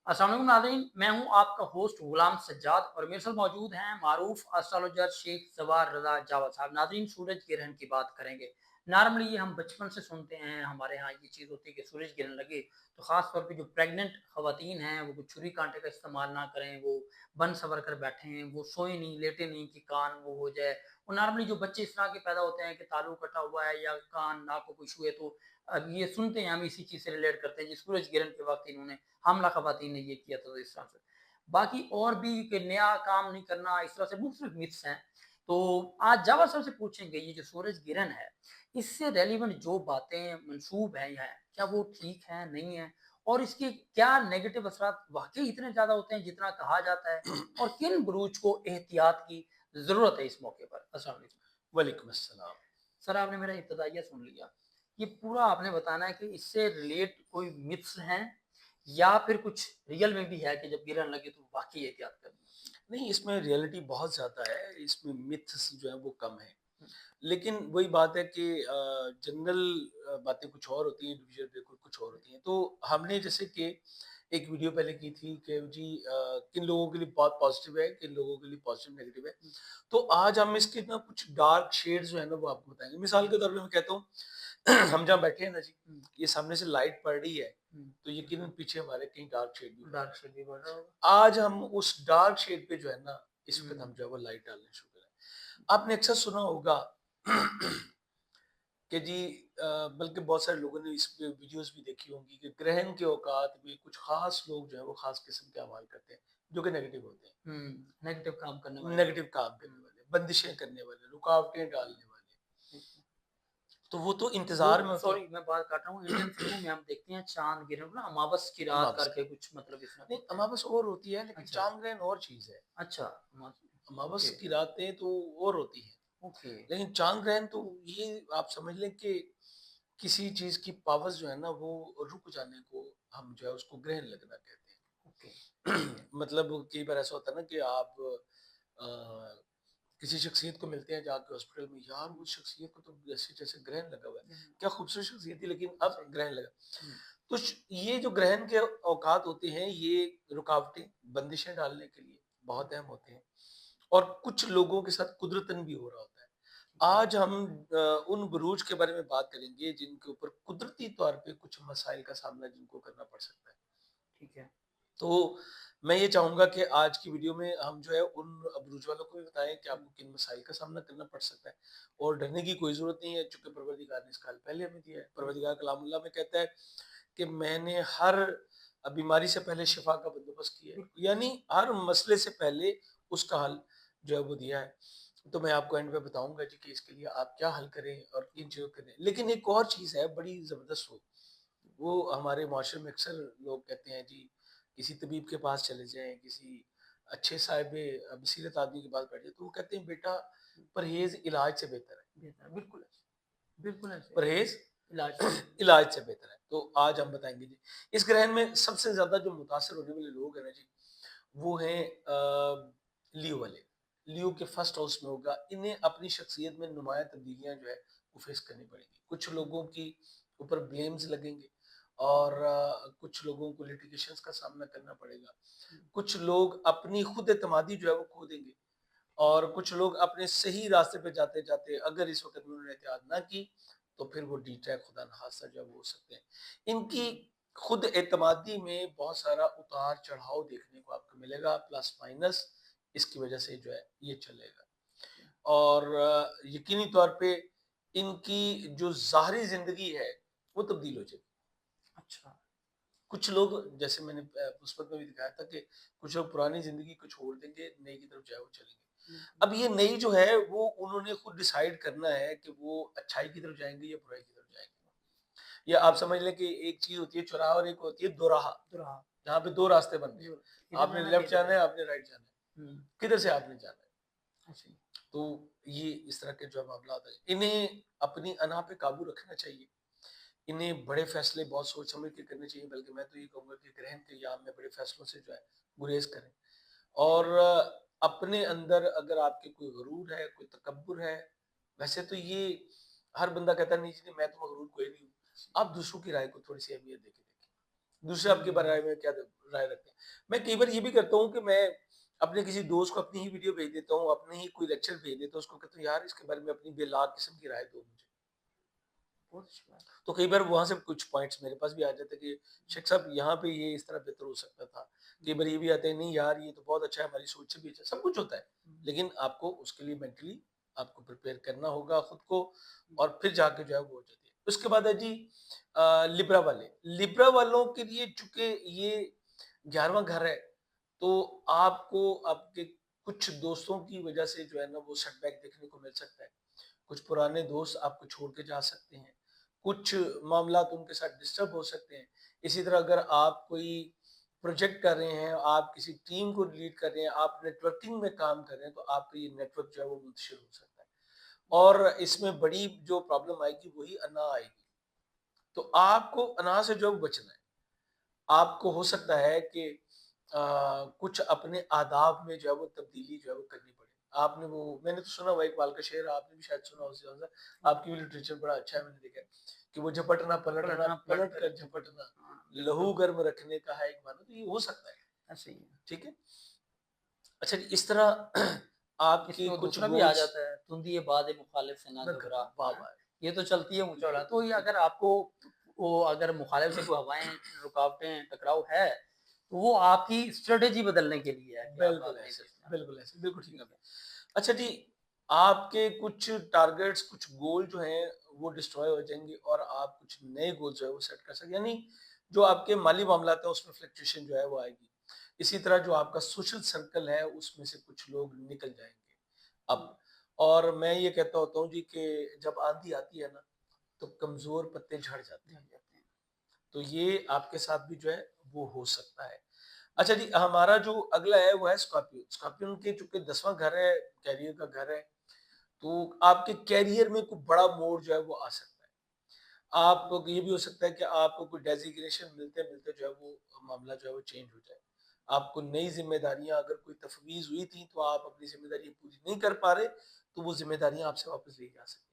अस्सलाम वालेकुम नाज़रीन, मैं हूँ आपका होस्ट गुलाम सज्जाद और मेरे साथ मौजूद हैं मारूफ एस्ट्रोलॉजर शेख जवार रज़ा जावद साहब। नाज़रीन, सूरज ग्रहण की बात करेंगे। नॉर्मली ये हम बचपन से सुनते हैं, हमारे यहाँ ये चीज़ होती है कि सूरज ग्रहण लगे तो ख़ास तौर पे जो प्रेग्नेंट ख़वातीन हैं वो छुरी कांटे का इस्तेमाल ना करें, वो बन सवर कर बैठें, वो सोए नहीं, लेटे नहीं कि कान वो हो जाए। और नॉर्मली जो बच्चे इस तरह के पैदा होते हैं कि तालू कटा हुआ है या कान नाक को कोई छुए तो अब ये सुनते हैं, हम इसी चीज़ से रिलेट करते हैं जी सूरज ग्रहण के वक़्त इन्होंने हमला ख़वातीन ने ये किया था, तो इस तरह से। बाकी और भी कि नया काम नहीं करना, इस तरह से मुख्तलिफ मिथ्स हैं। तो आज जावेद साहब से पूछेंगे ये जो सूरज ग्रहण है, इससे रेलेवेंट जो बातें मंसूब हैं या क्या वो ठीक हैं, नहीं हैं? और इसके क्या नेगेटिव असरात वाक़ई इतने ज़्यादा होते हैं जितना कहा जाता है? और किन बुरूज को एहतियात की ज़रूरत है इस मौके पर? अस्सलाम वालेकुम। वालेकुम अस्सलाम। सर, आपने मेरा इब्तदाइया सुन लिया। ये पूरा आपने बताना है कि इससे रिलेट कोई मिथ्स हैं या फिर कुछ रियल में भी है कि जब गिरने लगे तो वाक़ई एहतियात करनी होती है? नहीं, इसमें रियलिटी बहुत ज़्यादा है, इसमें मिथ्स जो है वो कम है। हुँ, लेकिन वही बात है कि जनरल बातें कुछ और होती हैं, इंडिविजुअल बिल्कुल कुछ और होती हैं। तो हमने जैसे कि एक वीडियो पहले की थी कि जी किन लोगों के लिए बहुत पॉज़िटिव है, किन लोगों के लिए पॉज़िटिव नेगेटिव है। हुँ, तो आज हम इसके ना कुछ डार्क शेड्स जो है ना वो आपको बताएँगे। मिसाल के तौर पे मैं कहता हूँ हम जहाँ बैठे हैं ना जी, हुँ, ये सामने से लाइट पड़ रही है, हुँ। तो यकीनन पीछे हमारे कहीं डार्क शेड भी पड़ डार्क रहा है। शेड भी बढ़ रहा होगा। आज हम उस डार्क शेड पे जो है ना, इस वक़्त हुँ, हम जो है वो लाइट डालना शुरू करें। आपने अक्सर सुना होगा कि जी बल्कि बहुत सारे लोगों ने इस पे वीडियोज़ भी देखी होंगी कि ग्रहण के औकात में कुछ ख़ास लोग जो हैं वो ख़ास किस्म के अमाल करते हैं, जो कि नेगेटिव होते हैं। हुँ। नेगेटिव काम करने वाले लोग। नेगेटिव काम करने हुँ, वाले, बंदिशें करने वाले, रुकावटें डालने वाले। ठीक है। तो वो तो वो इंतज़ार में होते हैं। सॉरी मैं बात काट रहा हूँ, इंडियन फ़िल्मों में हम देखते हैं चाँद गिरे ना अमावस की रात अमावस की। करके कुछ मतलब इस तरह नहीं, बोलते हैं। अमावस और होती है लेकिन अच्छा, चाँद ग्रहण और चीज़ है। अच्छा, अमावस अमावस ओके, की रातें तो और होती हैं। ओके। लेकिन चाँद ग्रहण तो ये आप समझ लें कि किसी चीज़ की पावर्स जो है ना वो रुक जाने को हम जो है उसको ग्रहण लगना कहते ओके। हैं। मतलब कई बार ऐसा होता है ना कि आप अ, किसी शख्सियत को मिलते हैं जाके हॉस्पिटल में, यार उस शख्सियत को तो जैसे जैसे ग्रहण लगा हुआ है। हुँ, क्या खूबसूरत शख्सियत थी लेकिन अब सही। ग्रहण लगा। हुँ, तो ये जो ग्रहण के औकात होते हैं ये रुकावटें, बंदिशें डालने के लिए हुँ, बहुत अहम होते हैं। और कुछ लोगों के साथ कुदरतन भी हो रहा होता है। ठीक है, आज हम उन बुरूज के बारे में बात करेंगे जिनके ऊपर कुदरती तौर पे कुछ मसाइल का सामना जिनको करना पड़ सकता है। ठीक है। तो मैं ये चाहूँगा कि आज की वीडियो में हम जो है उन बुरूज वालों को भी बताएँ कि हुँ, आपको किन मसाइल का सामना करना पड़ सकता है। और डरने की कोई ज़रूरत नहीं है चूँकि परवरदिगार ने इसका हल पहले हमें दिया है। हुँ, परवरदिगार कलामुल्लाह में कहता है कि मैंने हर बीमारी से पहले शिफा का बंदोबस्त किया है। बिल्कुल। यानी हर मसले से पहले उसका हल जो है वो दिया है। तो मैं आपको एंड में बताऊँगा जी कि इसके लिए आप क्या हल करें और किन चीज़ों को करें। लेकिन एक और चीज़ है बड़ी ज़बरदस्त वो हमारे माशरे में अक्सर लोग कहते हैं जी किसी तबीब के पास चले जाएँ, किसी अच्छे बसीरत आदमी के पास बैठ जाएँ, तो वो कहते हैं बेटा परहेज़ इलाज से बेहतर है। बेहतर है, बिल्कुल ऐसे है। परहेज़ इलाज से बेहतर है। इलाज से बेहतर है। तो आज हम बताएँगे जी। इस ग्रहण में सबसे ज़्यादा जो मुतासिर होने वाले लोग हैं ना जी, वो हैं लियो वाले। लियो के फर्स्ट हाउस में होगा। इन्हें अपनी शख्सियत में नुमायाँ तब्दीलियाँ जो है वो फ़ेस करनी पड़ेंगी। कुछ हुँ, लोगों की ऊपर ब्लेम्स लगेंगे और कुछ लोगों को लिटिगेशंस का सामना करना पड़ेगा। हुँ, कुछ लोग अपनी खुद एतमादी जो है वो खो देंगे और कुछ लोग अपने सही रास्ते पे जाते-जाते अगर इस वक़्त में उन्होंने एहतियात ना की, तो फिर वो डिट्रैक खुदा न खास्ता जो है वो हो सकते हैं। इनकी हुँ, खुद एतमादी में बहुत सारा उतार-चढ़ाव देखने को आपको मिलेगा प्लस माइनस इसकी वज़ह से जो है ये चलेगा। ठीक है। और यकीनी तौर पे इनकी जो ज़ाहरी ज़िंदगी है, वो तब्दील हो जाएगी। अच्छा। कुछ लोग जैसे मैंने पुस्तक में भी दिखाया था कि कुछ लोग पुरानी ज़िंदगी को छोड़ देंगे, नई की तरफ जो है वो चलेंगे। बिल्कुल। अब ये नई जो है वो उन्होंने खुद डिसाइड करना है कि वो अच्छाई की तरफ जाएँगे या बुराई की तरफ जाएँगे। या आप समझ लें कि एक चीज़ होती है चौराहा और एक होती है दोराहा, दोराहा, जहाँ पे 2 रास्ते बन रहे हैं। ज़रूर। इधर आपने जाना है कि लेफ्ट इधर जाना है, जाना आपने राइट जाना है। है। हुँ, किधर से आपने जाना है? ऐसे ही। तो ये इस तरह के जो मामलात हैं, इन्हें अपनी अना पे काबू रखना चाहिए। इन्हें बड़े फैसले बहुत सोच समझ के करने चाहिए, बल्कि मैं तो ये कहूँगा कि ग्रहण के अय्याम में बड़े फैसलों से जो है गुरेज़ करें। और ठीक। अपने अंदर अगर आपके कोई गुरूर है, कोई तकब्बुर है, वैसे तो ये हर बंदा कहता है नहीं जी, नहीं मैं तो मगरूर कोई नहीं हूँ। आप दूसरों की राय को थोड़ी-सी अहमियत देके देखें। دوسرے آپ کے بارے میں کیا رائے رکھتے ہیں؟ میں کئی بار یہ بھی کرتا ہوں کہ میں اپنے کسی دوست کو اپنی ہی ویڈیو بھیج دیتا ہوں، اپنے ہی کوئی لیکچر بھیج دیتا ہوں، اس کو کہتا ہوں یار اس کے بارے میں اپنی بے لاگ قسم کی رائے دو مجھے۔ بہت اچھی بات تو کئی بار وہاں سے کچھ پوائنٹس میرے پاس بھی آ جاتے ہیں کہ شیخ صاحب یہاں پہ یہ اس طرح بہتر ہو سکتا تھا، کئی بار یہ بھی آتے ہیں نہیں یار یہ تو بہت اچھا ہے، ہماری سوچ سے بھی اچھا، سب کچھ ہوتا ہے، لیکن آپ کو اس کے لیے مینٹلی آپ کو پریپیئر کرنا ہوگا خود کو، اور پھر جا کے جو ہے وہ ہو جاتی ہے۔ اس کے بعد ہے جی لبرا والے، لبرا والوں کے لیے چونکہ یہ 11واں گھر ہے، تو آپ کو آپ کے کچھ دوستوں کی وجہ سے جو ہے نا وہ سیٹ بیک دیکھنے کو مل سکتا ہے، کچھ پرانے دوست آپ کو چھوڑ کے جا سکتے ہیں، کچھ معاملات ان کے ساتھ ڈسٹرب ہو سکتے ہیں۔ اسی طرح اگر آپ کوئی پروجیکٹ کر رہے ہیں، آپ کسی ٹیم کو لیڈ کر رہے ہیں، آپ نیٹ ورکنگ میں کام کر رہے ہیں، تو آپ کا یہ نیٹ ورک جو ہے وہ منتشر ہو سکتا ہے، اور اس میں بڑی جو پرابلم آئے گی وہی انا آئے گی۔ تو آپ کو انا سے جو ہے بچنا ہے، آپ کو ہو سکتا ہے کہ کچھ اپنے آداب میں جو ہے وہ تبدیلی جو ہے وہ کرنی پڑے۔ آپ نے وہ میں نے تو سنا ہوا اقبال کا شعر، آپ نے بھی شاید سنا ہو، آپ کی بھی لٹریچر بڑا اچھا ہے، میں نے دیکھا ہے کہ وہ جھپٹنا پلٹنا پلٹنا پلٹ پلٹ کر کر جھپٹنا، ہاں لہو بالکل گرم رکھنے کا ہے ایک معنی، تو یہ ہو سکتا ہے، ایسے ہی ہے۔ ٹھیک ہے۔ اچھا جی، اس طرح آپ اس میں کی وہ کچھ دوسرا بھی آ گولز جاتا ہے، تندی باد مخالف سے نہ نہ گھبرا، کرنا، واہ ہاں، واہ، یہ تو چلتی ہے مچوڑا، تو یہ بالکل اگر آپ کو وہ اگر مخالف سے کوئی ہوائیں رکاوٹیں ٹکراؤ ہے تو وہ آپ کی اسٹریٹجی بدلنے کے لیے ہے کہ آپ بالکل آگے ایسے، کس طرح بالکل ایسے، بالکل ٹھیک ہے۔ ٹھیک ہے۔ اچھا جی، آپ کے کچھ ٹارگیٹس، کچھ گول جو ہیں وہ ڈسٹروائے ہو جائیں گے، اور آپ کچھ نئے گول جو ہے وہ سیٹ کر سکیں، یعنی جو آپ کے مالی معاملات ہیں اس میں فلیکچویشن جو ہے وہ آئے گی۔ اسی طرح جو آپ کا سوشل سرکل ہے اس میں سے کچھ لوگ نکل جائیں گے اب، اور میں یہ کہتا ہوتا ہوں جی کہ جب آندھی آتی ہے نا تو کمزور پتے جھڑ جاتے ہیں، تو یہ آپ کے ساتھ بھی جو ہے وہ ہو سکتا ہے۔ اچھا جی، ہمارا جو اگلا ہے وہ ہے اسکارپیو۔ اسکارپیو کے چونکہ 10واں گھر ہے، کیریئر کا گھر ہے، تو آپ کے کیریئر میں کوئی بڑا موڑ جو ہے وہ آ سکتا ہے۔ آپ کو یہ بھی ہو سکتا ہے کہ آپ کو کوئی ڈیزیگنیشن ملتے ملتے جو ہے وہ معاملہ جو ہے وہ چینج ہو جائے، آپ کو نئی ذمہ داریاں اگر کوئی تفویض ہوئی تھی تو آپ اپنی ذمہ داریاں پوری نہیں کر پا رہے، تو وہ ذمہ داریاں آپ سے واپس لی جا سکتی ہیں۔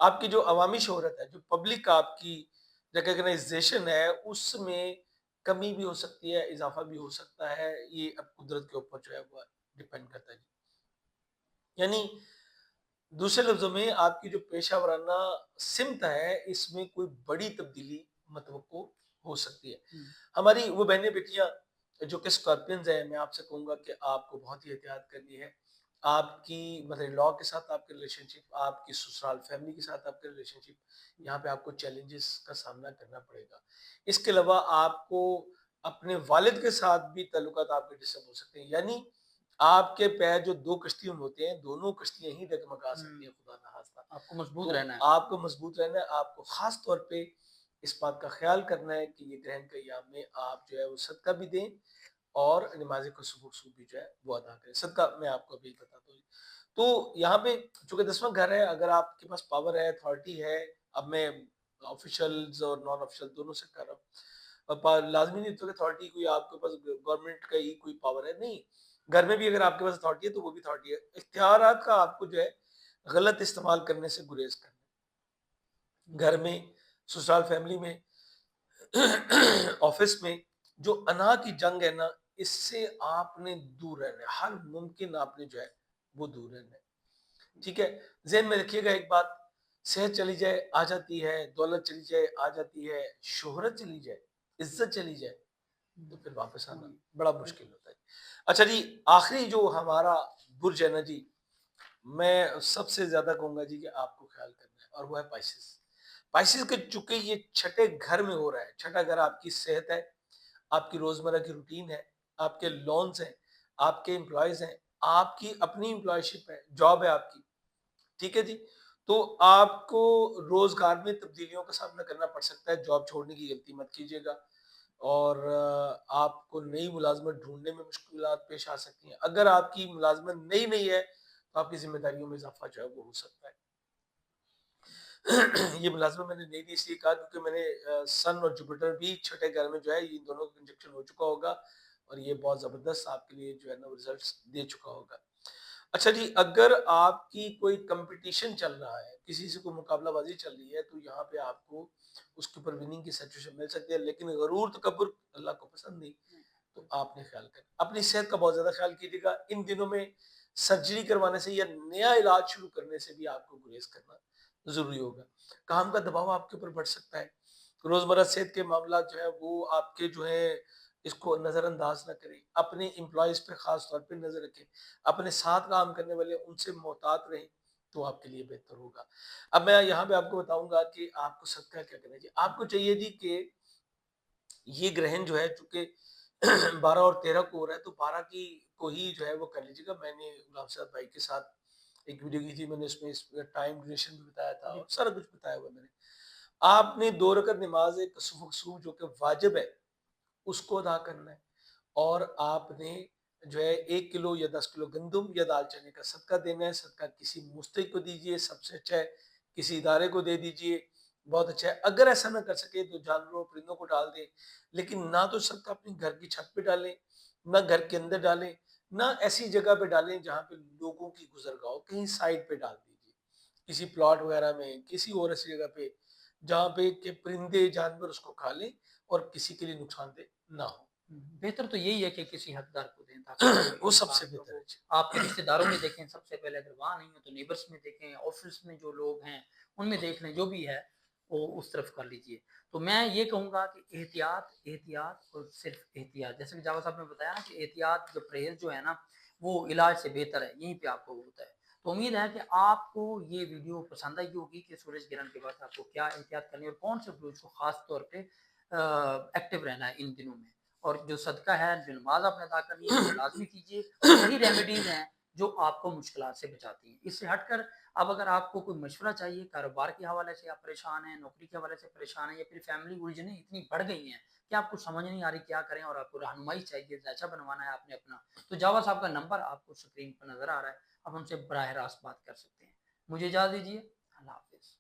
آپ کی جو عوامی شہرت ہے، جو پبلک آپ کی ریکگنائزیشن ہے، اس میں کمی بھی ہو سکتی ہے، اضافہ بھی ہو سکتا ہے، یہ اب قدرت کے اوپر جو ہے وہ ڈیپینڈ کرتا ہے جی۔ یعنی دوسرے لفظوں میں آپ کی جو پیشہ ورانہ سمت ہے اس میں کوئی بڑی تبدیلی متوقع ہو سکتی ہے۔ ہماری وہ بہنیں بیٹیاں جو کہ اسکارپینز ہیں، میں آپ سے کہوں گا کہ آپ کو بہت ہی احتیاط کرنی ہے۔ آپ کی مدر لا کے ساتھ آپ کے ریلیشن شپ، آپ کی سسرال فیملی کے ساتھ آپ کے ریلیشن شپ، یہاں پہ آپ کو چیلنجز کا سامنا کرنا پڑے گا۔ اس کے علاوہ آپ کو اپنے والد کے ساتھ بھی تعلقات آپ کے ڈسٹرب ہو سکتے ہیں، یعنی آپ کے پیر جو دو کشتیوں میں ہوتے ہیں، دونوں کشتیاں ہی ڈگمگا سکتی ہیں خدا نہ خواستہ۔ آپ کو مضبوط تو رہنا ہے۔ آپ کو مضبوط رہنا ہے، آپ کو خاص طور پہ اس بات کا خیال کرنا ہے کہ یہ گرہن کے ایام میں آپ جو ہے وہ صدقہ بھی دیں، اور نماز کسوف بھی جو ہے وہ ادا کریں۔ صدقہ میں آپ کو ابھی بتاتا ہوں۔ تو یہاں پہ چونکہ 10واں گھر ہے، اگر آپ کے پاس پاور ہے، اتھارٹی ہے، اب میں آفیشلز اور نان آفیشل دونوں سے کر رہا ہوں، لازمی نہیں تو کہ اتھارٹی کوئی آپ کے پاس گورنمنٹ کا ہی کوئی پاور ہے، نہیں، گھر میں بھی اگر آپ کے پاس اتھارٹی ہے تو وہ بھی اتھارٹی ہے۔ اختیارات کا آپ کو جو ہے غلط استعمال کرنے سے گریز کرنا، گھر میں، سسرال فیملی میں، آفس میں جو انا کی جنگ ہے نا، اس سے آپ نے دور رہنا ہے، ہر ممکن آپ نے جو ہے وہ دور رہنا ہے، ٹھیک ہے۔ ذہن میں رکھیے گا ایک بات، صحت چلی جائے آ جاتی ہے، دولت چلی جائے آ جاتی ہے، شہرت چلی جائے، عزت چلی جائے، تو پھر واپس آنا بڑا مشکل ہوتا ہے۔ اچھا جی، آخری جو ہمارا برج ہے نا جی، میں سب سے زیادہ کہوں گا جی کہ آپ کو خیال کرنا ہے، اور وہ ہے پائسس۔ پائسس کے چونکہ یہ چھٹے گھر میں ہو رہا ہے، چھٹا گھر آپ کی صحت ہے، آپ کی روزمرہ کی روٹین ہے، آپ کے لونز ہیں، آپ کے امپلائیز ہیں، آپ کی اپنی امپلائی شپ ہے، جاب ہے آپ کی، ٹھیک ہے جی۔ تو آپ کو روزگار میں تبدیلیوں کا سامنا کرنا پڑ سکتا ہے، جاب چھوڑنے کی غلطی مت کیجیے گا، اور آپ کو نئی ملازمت ڈھونڈنے میں مشکلات پیش آ سکتی ہیں۔ اگر آپ کی ملازمت نئی نہیں ہے تو آپ کی ذمہ داریوں میں اضافہ جو ہے وہ ہو سکتا ہے۔ یہ ملازمت میں نے نہیں دی اس لیے کہا کیونکہ میں نے سن اور جوپیٹر بھی چھٹے گھر میں جو ہے یہ دونوں کنجکشن ہو چکا ہوگا، اور یہ بہت زبردست آپ کے لیے جو ہے نا رزلٹس دے چکا ہوگا۔ अच्छा जी, अगर आपकी कोई कॉम्पिटिशन चल रहा है, किसी से कोई मुकाबला बाज़ी चल रही है, तो यहाँ पे आपको उसके ऊपर विनिंग की सिचुएशन मिल सकती है, लेकिन गरूर, तकब्बुर अल्लाह को पसंद नहीं। तो आपने ख्याल करना, अपनी सेहत का बहुत ज़्यादा ख्याल कीजिएगा। इन दिनों में सर्जरी करवाने से या नया इलाज शुरू करने से भी आपको गुरेज़ करना ज़रूरी होगा। काम का दबाव आपके ऊपर बढ़ सकता है। रोज़मर्रा सेहत के मामलात जो है वो आपके जो है इसको नज़रअंदाज ना करें। अपने एम्प्लॉइज़ पे ख़ास तौर पे नज़र रखें। अपने साथ काम करने वाले उनसे मोहतात रहें, तो आपके लिए बेहतर होगा। अब मैं यहाँ पे आपको बताऊँगा कि आपको सदका क्या करना चाहिए। आपको चाहिए जी कि ये ग्रहण जो है चूँकि 12 और 13 को हो रहा है, तो 12 की को ही जो है वो कर लीजिएगा। मैंने गुलाम साहब भाई के साथ एक वीडियो की थी, मैंने उसमें इस टाइम ड्यूरेशन भी बताया था और सारा कुछ बताया हुआ है मैंने। आपने 2 रकअत नमाज़ सुबह जो कि वाजिब है, उसको अदा करना है और आपने जो है 1 किलो या 10 किलो गंदम या दाल चने का सदका देना है। सदका किसी मुस्तहिक को दीजिए, सबसे अच्छा है किसी इदारे को दे दीजिए, बहुत अच्छा है। अगर ऐसा ना कर सके तो जानवरों, परिंदों को डाल दें, लेकिन ना तो सदका अपने घर की छत पे डालें, ना घर के अंदर डालें, ना ऐसी जगह पे डालें जहाँ पे लोगों की गुज़रगाह हो, कहीं साइड पे डाल दीजिए। किसी प्लॉट वगैरह में, किसी और ऐसी जगह पे जहाँ पे कि परिंदे, जानवर उसको खा लें और किसी के लिए नुकसानदेह ना हो। बेहतर तो यही है कि किसी हकदार को दें ताकि कोई वो सबसे इंसान जो बेहतर है हो जी। आपके रिश्तेदारों में देखें सबसे पहले, अगर वहाँ नहीं हो तो नेबर्स में देखें, ऑफिस में जो लोग हैं उनमें देख लें, जो भी है वो उस तरफ कर लीजिए। तो मैं ये कहूँगा कि एहतियात, एहतियात और सिर्फ एहतियात। जैसे कि जावेद साहब ने बताया ना कि एहतियात जो परहेज़ जो है ना वो इलाज से बेहतर है, यहीं पे आपको होता है। तो उम्मीद है कि आपको ये वीडियो पसंद आई होगी कि सूरज ग्रहण के बाद आपको क्या एहतियात करनी है और कौन से फ्रूट्स को खास तौर पे एक्टिव रहना है इन दिनों में। और जो सदका है, जो नमाज़ आपने अदा करनी है, वो लाज़मी कीजिए और यही रेमेडीज़ हैं जो आपको मुश्किलात से बचाती हैं। इससे हटकर अब अगर आपको कोई मशवरा चाहिए, कारोबार के हवाले से आप परेशान हैं, नौकरी के हवाले से परेशान हैं या फिर फैमिली उलझनें इतनी बढ़ गई हैं कि आपको समझ नहीं आ रही क्या करें और आपको रहनुमाई चाहिए, ज़ायचा बनवाना है आपने अपना, तो जावेद साहब का नंबर आपको स्क्रीन पर नज़र आ रहा है, आप उनसे बराह रास्त बात कर सकते हैं। मुझे इजाज़त दीजिए। अल्लाह हाफ़िज़।